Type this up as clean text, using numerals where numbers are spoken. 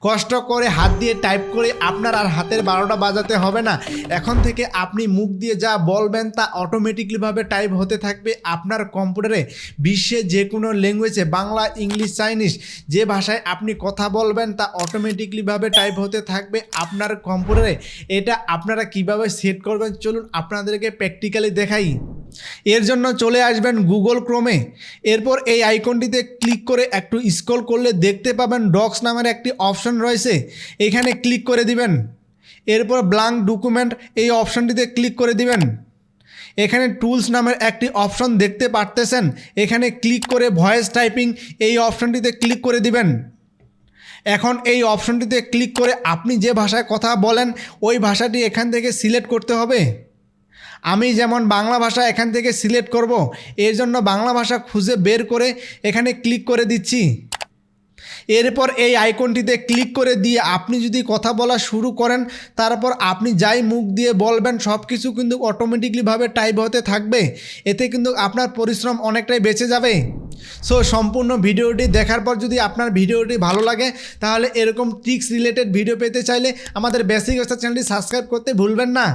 কষ্ট করে হাত দিয়ে টাইপ করে আপনার আর হাতের 12টা বাজাতে হবে না। এখন থেকে আপনি মুখ দিয়ে যা বলবেন তা অটোমেটিকলিভাবে টাইপ হতে থাকবে আপনার কম্পিউটারে। বিশ্বের যে কোনো ল্যাঙ্গুয়েজে, বাংলা, ইংলিশ, চাইনিজ, যে ভাষায় আপনি কথা বলবেন তা অটোমেটিকলিভাবে টাইপ হতে থাকবে আপনার কম্পিউটারে। এটা আপনারা কিভাবে সেট করবেন চলুন আপনাদেরকে প্র্যাকটিক্যালি দেখাই। এর জন্য চলে আসবেন গুগল ক্রোমে। এরপর এই আইকনটিতে ক্লিক করে একটু স্ক্রল করলে দেখতে পাবেন ডক্স নামের একটি অপশন রয়েছে, এখানে ক্লিক করে দিবেন। এরপর ব্ল্যাঙ্ক ডকুমেন্ট এই অপশনটিতে ক্লিক করে দিবেন। এখানে টুলস নামের একটি অপশন দেখতে পারতেছেন, এখানে ক্লিক করে ভয়েস টাইপিং এই অপশনটিতে ক্লিক করে দিবেন। এখন এই অপশনটিতে ক্লিক করে আপনি যে ভাষায় কথা বলেন ওই ভাষাটি এখান থেকে সিলেক্ট করতে হবে। আমি যেমন বাংলা ভাষা এখান থেকে সিলেক্ট করব, এর জন্য বাংলা ভাষা খুঁজে বের করে এখানে ক্লিক করে দিচ্ছি। এরপর এই আইকনটিতে ক্লিক করে দিয়ে আপনি যদি কথা বলা শুরু করেন, তারপর আপনি যাই মুখ দিয়ে বলবেন সব কিছু কিন্তু অটোমেটিকলিভাবে টাইপ হতে থাকবে। এতে কিন্তু আপনার পরিশ্রম অনেকটাই বেঁচে যাবে। সো সম্পূর্ণ ভিডিওটি দেখার পর যদি আপনার ভিডিওটি ভালো লাগে তাহলে এরকম ট্রিক্স রিলেটেড ভিডিও পেতে চাইলে আমাদের বেসিক চ্যানেলটি সাবস্ক্রাইব করতে ভুলবেন না।